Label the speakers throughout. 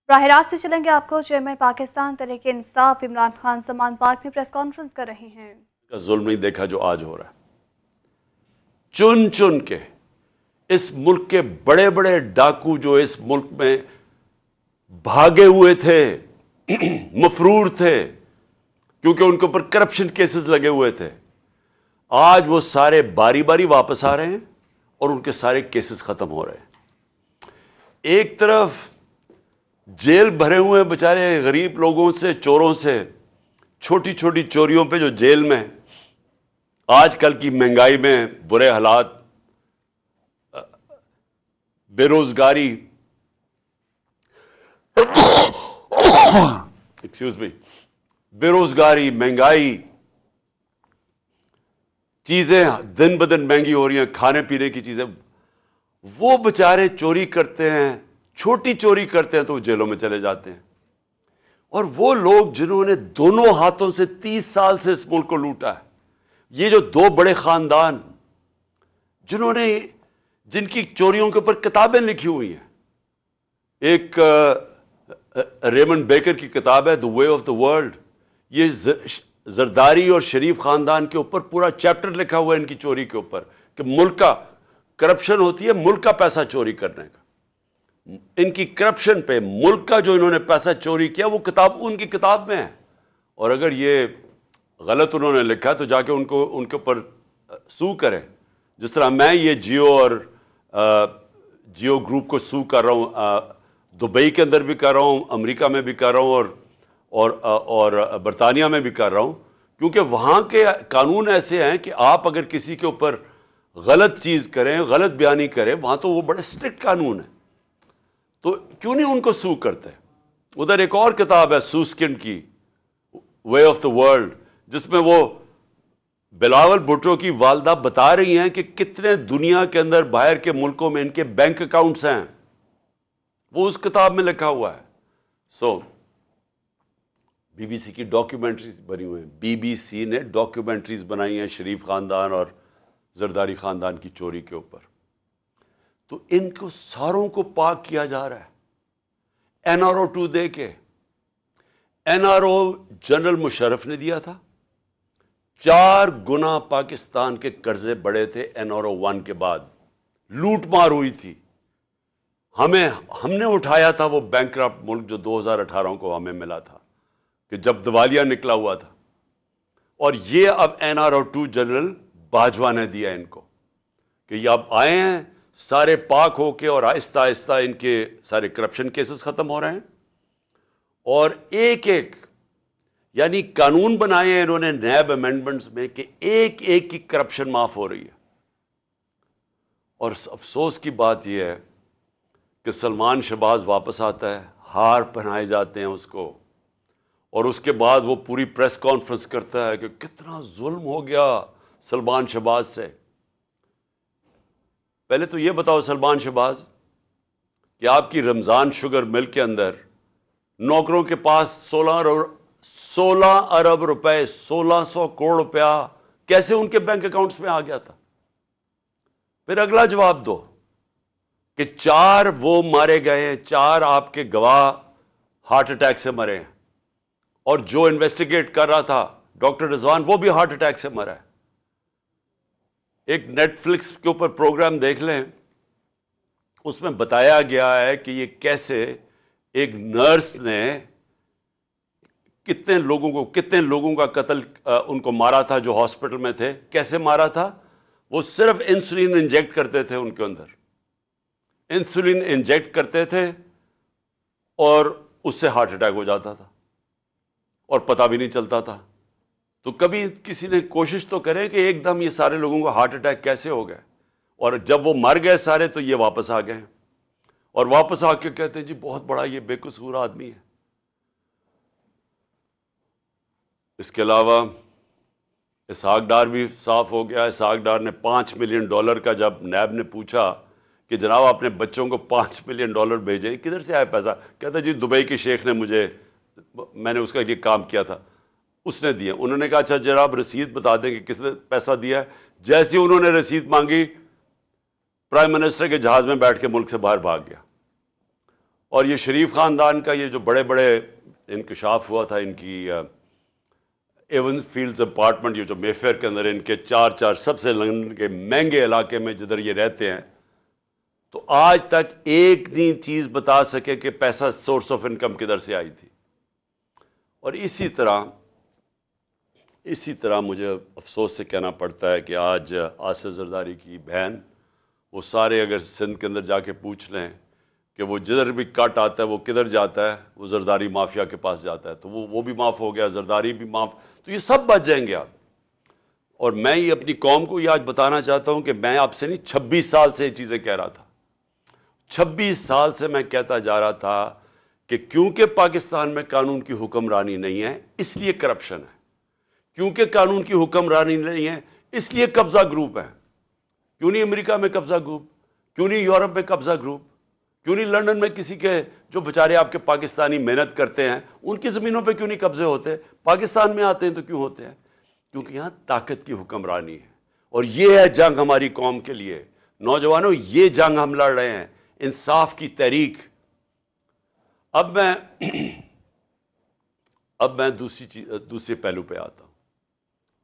Speaker 1: براہ راست سے چلیں گے آپ کو چیئرمین پاکستان تحریک انصاف عمران خان سلمان پارک میں پریس کانفرنس کر رہے ہیں۔
Speaker 2: کا ظلم نہیں دیکھا جو آج ہو رہا ہے۔ چن چن کے اس ملک کے بڑے بڑے ڈاکو جو اس ملک میں بھاگے ہوئے تھے، مفرور تھے، کیونکہ ان کے اوپر کرپشن کیسز لگے ہوئے تھے، آج وہ سارے باری باری واپس آ رہے ہیں اور ان کے سارے کیسز ختم ہو رہے ہیں۔ ایک طرف جیل بھرے ہوئے بیچارے غریب لوگوں سے، چوروں سے، چھوٹی چھوٹی چوریوں پہ جو جیل میں، آج کل کی مہنگائی میں برے حالات، بے روزگاری، ایکسکیوز می، بے روزگاری، مہنگائی، چیزیں دن بدن مہنگی ہو رہی ہیں، کھانے پینے کی چیزیں، وہ بیچارے چوری کرتے ہیں، چھوٹی چوری کرتے ہیں تو وہ جیلوں میں چلے جاتے ہیں۔ اور وہ لوگ جنہوں نے دونوں ہاتھوں سے 30 سال سے اس ملک کو لوٹا ہے، یہ جو دو بڑے خاندان جنہوں نے، جن کی چوریوں کے اوپر کتابیں لکھی ہوئی ہیں، ایک ریمنڈ بیکر کی کتاب ہے دی وے آف دی ورلڈ، یہ زرداری اور شریف خاندان کے اوپر پورا چیپٹر لکھا ہوا ہے ان کی چوری کے اوپر، کہ ملک کا کرپشن ہوتی ہے ملک کا پیسہ چوری کرنے کا، ان کی کرپشن پہ ملک کا جو انہوں نے پیسہ چوری کیا وہ کتاب ان کی کتاب میں ہے۔ اور اگر یہ غلط انہوں نے لکھا تو جا کے ان کے اوپر سو کریں، جس طرح میں یہ جیو گروپ کو سو کر رہا ہوں، دبئی کے اندر بھی کر رہا ہوں، امریکہ میں بھی کر رہا ہوں، اور برطانیہ میں بھی کر رہا ہوں، کیونکہ وہاں کے قانون ایسے ہیں کہ آپ اگر کسی کے اوپر غلط چیز کریں، غلط بیانی کریں، وہاں تو وہ بڑے اسٹرکٹ قانون ہیں، تو کیوں نہیں ان کو سو کرتے؟ ادھر ایک اور کتاب ہے سوسکن کی، وے آف دا ورلڈ، جس میں وہ بلاول بھٹو کی والدہ بتا رہی ہیں کہ کتنے دنیا کے اندر باہر کے ملکوں میں ان کے بینک اکاؤنٹس ہیں، وہ اس کتاب میں لکھا ہوا ہے۔ بی بی سی کی ڈاکیومنٹریز بنی ہوئی ہیں، بی بی سی نے ڈاکیومنٹریز بنائی ہیں شریف خاندان اور زرداری خاندان کی چوری کے اوپر، تو ان کو ساروں کو پاک کیا جا رہا ہے۔ این آر او 2 دے کے، N R O general Musharraf نے دیا تھا، 4 گنا پاکستان کے قرضے بڑے تھے این آر او 1 کے بعد، لوٹ مار ہوئی تھی، ہم نے اٹھایا تھا وہ بینکرپٹ ملک جو 2018 کو ہمیں ملا تھا، کہ جب دیوالیہ نکلا ہوا تھا، اور یہ اب N R O 2 general Bajwa نے دیا ان کو، کہ یہ اب آئے ہیں سارے پاک ہو کے، اور آہستہ آہستہ ان کے سارے کرپشن کیسز ختم ہو رہے ہیں، اور ایک ایک یعنی قانون بنائے ہیں انہوں نے نیب امینڈمنٹس میں کہ ایک ایک کی کرپشن معاف ہو رہی ہے۔ اور افسوس کی بات یہ ہے کہ سلمان شہباز واپس آتا ہے، ہار پہنائے جاتے ہیں اس کو، اور اس کے بعد وہ پوری پریس کانفرنس کرتا ہے کہ کتنا ظلم ہو گیا سلمان شہباز سے۔ پہلے تو یہ بتاؤ سلمان شہباز کہ آپ کی رمضان شوگر مل کے اندر نوکروں کے پاس 16 ارب روپے، 1600 کروڑ روپیہ کیسے ان کے بینک اکاؤنٹس میں آ گیا تھا؟ پھر اگلا جواب دو کہ 4 وہ مارے گئے ہیں، 4 آپ کے گواہ ہارٹ اٹیک سے مرے ہیں، اور جو انویسٹیگیٹ کر رہا تھا ڈاکٹر رضوان وہ بھی ہارٹ اٹیک سے مرا ہے۔ ایک نیٹ فلکس کے اوپر پروگرام دیکھ لیں، اس میں بتایا گیا ہے کہ یہ کیسے ایک نرس نے کتنے لوگوں کا قتل ان کو مارا تھا جو ہاسپٹل میں تھے۔ کیسے مارا تھا؟ وہ صرف انسولین انجیکٹ کرتے تھے ان کے اندر، انسولین انجیکٹ کرتے تھے اور اس سے ہارٹ اٹیک ہو جاتا تھا اور پتہ بھی نہیں چلتا تھا۔ تو کبھی کسی نے کوشش تو کرے کہ ایک دم یہ سارے لوگوں کو ہارٹ اٹیک کیسے ہو گئے، اور جب وہ مر گئے سارے تو یہ واپس آ گئے، اور واپس آ کے کہتے ہیں جی بہت بڑا یہ بے قصور آدمی ہے۔ اس کے علاوہ اسحاق ڈار بھی صاف ہو گیا۔ اسحاق ڈار نے $5 ملین کا، جب نیب نے پوچھا کہ جناب اپنے بچوں کو $5 ملین بھیجے، کدھر سے آیا پیسہ؟ کہتا جی دبئی کے شیخ نے میں نے اس کا یہ کام کیا تھا، اس نے دیا۔ انہوں نے کہا اچھا جناب رسید بتا دیں کہ کس نے پیسہ دیا ہے۔ جیسے انہوں نے رسید مانگی، پرائم منسٹر کے جہاز میں بیٹھ کے ملک سے باہر بھاگ گیا۔ اور یہ شریف خاندان کا یہ جو بڑے بڑے انکشاف ہوا تھا ان کی ایون فیلڈز اپارٹمنٹ، یہ جو مے فیئر کے اندر ان کے چار چار سب سے لندن کے مہنگے علاقے میں جدھر یہ رہتے ہیں، تو آج تک ایک نہیں چیز بتا سکے کہ پیسہ سورس آف انکم کدھر سے آئی تھی. اور اسی طرح مجھے افسوس سے کہنا پڑتا ہے کہ آج آصف زرداری کی بہن، وہ سارے اگر سندھ کے اندر جا کے پوچھ لیں کہ وہ جدھر بھی کٹ آتا ہے وہ کدھر جاتا ہے، وہ زرداری مافیا کے پاس جاتا ہے. تو وہ بھی معاف ہو گیا، زرداری بھی معاف، تو یہ سب بچ جائیں گے آپ. اور میں یہ اپنی قوم کو یہ آج بتانا چاہتا ہوں کہ میں آپ سے نہیں 26 سال سے یہ چیزیں کہہ رہا تھا. 26 سال سے میں کہتا جا رہا تھا کہ کیونکہ پاکستان میں قانون کی حکمرانی نہیں ہے اس لیے کرپشن ہے، کیونکہ قانون کی حکمرانی نہیں ہے اس لیے قبضہ گروپ ہے. کیوں نہیں امریکہ میں قبضہ گروپ؟ کیوں نہیں یورپ میں قبضہ گروپ؟ کیوں نہیں لندن میں کسی کے جو بیچارے آپ کے پاکستانی محنت کرتے ہیں ان کی زمینوں پہ کیوں نہیں قبضے ہوتے؟ پاکستان میں آتے ہیں تو کیوں ہوتے ہیں؟ کیونکہ یہاں طاقت کی حکمرانی ہے. اور یہ ہے جنگ ہماری قوم کے لیے. نوجوانوں، یہ جنگ ہم لڑ رہے ہیں، انصاف کی تحریک. اب میں دوسرے پہلو پہ آتا ہوں،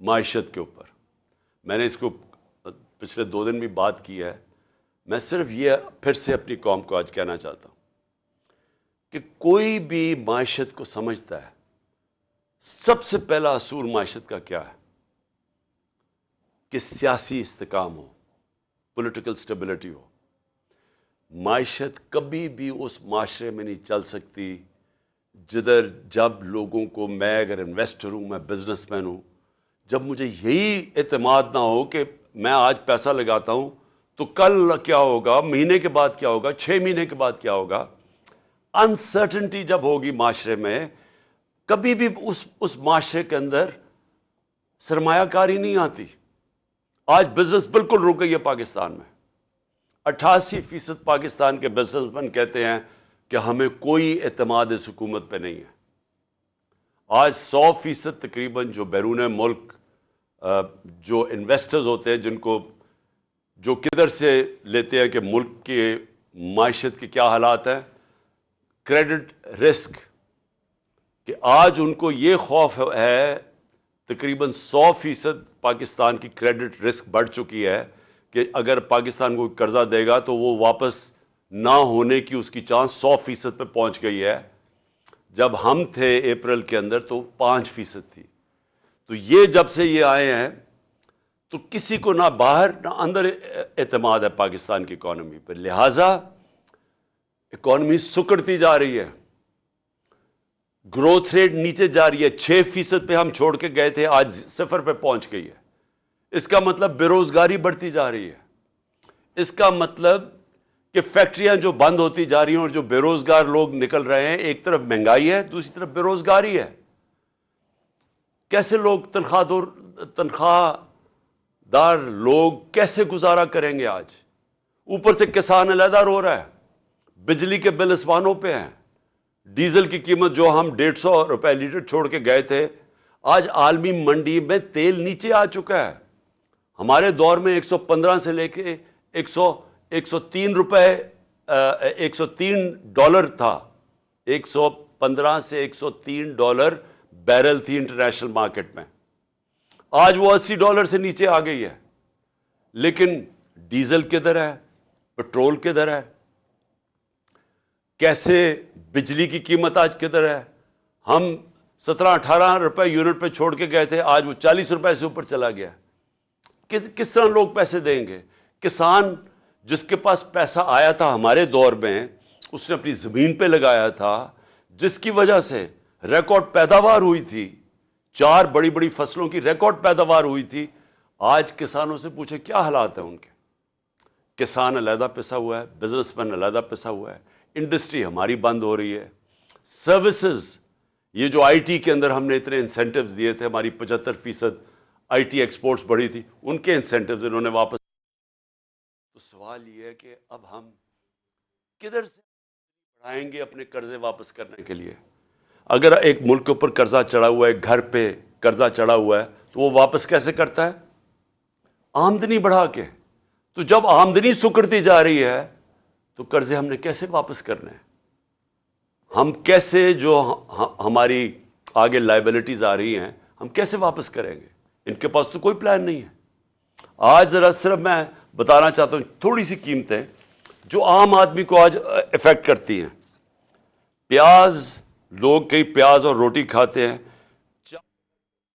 Speaker 2: معیشت کے اوپر. میں نے اس کو پچھلے 2 دن بھی بات کی ہے. میں صرف یہ پھر سے اپنی قوم کو آج کہنا چاہتا ہوں کہ کوئی بھی معیشت کو سمجھتا ہے، سب سے پہلا اصول معیشت کا کیا ہے؟ کہ سیاسی استحکام ہو، پولیٹیکل سٹیبلٹی ہو. معیشت کبھی بھی اس معاشرے میں نہیں چل سکتی جب لوگوں کو، میں اگر انویسٹر ہوں، میں بزنس مین ہوں، جب مجھے یہی اعتماد نہ ہو کہ میں آج پیسہ لگاتا ہوں تو کل کیا ہوگا، مہینے کے بعد کیا ہوگا، 6 مہینے کے بعد کیا ہوگا. انسرٹنٹی جب ہوگی معاشرے میں، کبھی بھی اس معاشرے کے اندر سرمایہ کاری نہیں آتی. آج بزنس بالکل رک گئی ہے پاکستان میں. 88% پاکستان کے بزنس مین کہتے ہیں کہ ہمیں کوئی اعتماد اس حکومت پہ نہیں ہے. آج 100% تقریباً جو بیرون ملک جو انویسٹرز ہوتے ہیں، جو کدھر سے لیتے ہیں کہ ملک کے معیشت کے کیا حالات ہیں، کریڈٹ رسک، کہ آج ان کو یہ خوف ہے، تقریباً 100% پاکستان کی کریڈٹ رسک بڑھ چکی ہے کہ اگر پاکستان کو قرضہ دے گا تو وہ واپس نہ ہونے کی اس کی چانس 100% پہ پہنچ گئی ہے. جب ہم تھے اپریل کے اندر تو 5% تھی. تو یہ جب سے یہ آئے ہیں تو کسی کو نہ باہر نہ اندر اعتماد ہے پاکستان کی اکانومی پر. لہذا اکانومی سکڑتی جا رہی ہے، گروتھ ریٹ نیچے جا رہی ہے. 6% پہ ہم چھوڑ کے گئے تھے، آج 0 پہ پہنچ گئی ہے. اس کا مطلب بے روزگاری بڑھتی جا رہی ہے. اس کا مطلب کہ فیکٹریاں جو بند ہوتی جا رہی ہیں اور جو بے روزگار لوگ نکل رہے ہیں. ایک طرف مہنگائی ہے، دوسری طرف بے روزگاری ہے. کیسے لوگ تنخواہ دار لوگ کیسے گزارا کریں گے آج؟ اوپر سے کسان علیحدہ رو رہا ہے، بجلی کے بل اسمانوں پہ ہیں، ڈیزل کی قیمت جو ہم 150 روپے لیٹر چھوڑ کے گئے تھے، آج عالمی منڈی میں تیل نیچے آ چکا ہے. ہمارے دور میں 115 سے لے کے 103 روپے $103 تھا. 115 سے $103 بیرل تھی انٹرنیشنل مارکیٹ میں. آج وہ $80 سے نیچے آ گئی ہے. لیکن ڈیزل کدھر ہے؟ پٹرول کدھر ہے؟ کیسے بجلی کی قیمت آج کدھر ہے؟ ہم 17-18 روپے یونٹ پہ چھوڑ کے گئے تھے، آج وہ 40 روپے سے اوپر چلا گیا. کس طرح لوگ پیسے دیں گے؟ کسان جس کے پاس پیسہ آیا تھا ہمارے دور میں، اس نے اپنی زمین پہ لگایا تھا، جس کی وجہ سے ریکارڈ پیداوار ہوئی تھی. 4 بڑی بڑی فصلوں کی ریکارڈ پیداوار ہوئی تھی. آج کسانوں سے پوچھے کیا حالات ہیں ان کے؟ کسان علیحدہ پسا ہوا ہے، بزنس مین علیحدہ پسا ہوا ہے، انڈسٹری ہماری بند ہو رہی ہے. سروسز، یہ جو آئی ٹی کے اندر ہم نے اتنے انسینٹیوز دیے تھے، ہماری 75% آئی ٹی ایکسپورٹس بڑھی تھی، ان کے انسینٹیوز انہوں نے واپس. تو سوال یہ ہے کہ اب ہم کدھر سے بڑھائیں گے اپنے قرضے واپس کرنے کے لیے؟ اگر ایک ملک کے اوپر قرضہ چڑھا ہوا ہے، گھر پہ قرضہ چڑھا ہوا ہے، تو وہ واپس کیسے کرتا ہے؟ آمدنی بڑھا کے. تو جب آمدنی سکڑتی جا رہی ہے تو قرضے ہم نے کیسے واپس کرنے ہیں؟ ہم کیسے جو ہماری آگے لائبلٹیز آ رہی ہیں ہم کیسے واپس کریں گے؟ ان کے پاس تو کوئی پلان نہیں ہے. آج ذرا صرف میں بتانا چاہتا ہوں تھوڑی سی قیمتیں جو عام آدمی کو آج افیکٹ کرتی ہیں. پیاز، لوگ کئی پیاز اور روٹی کھاتے ہیں.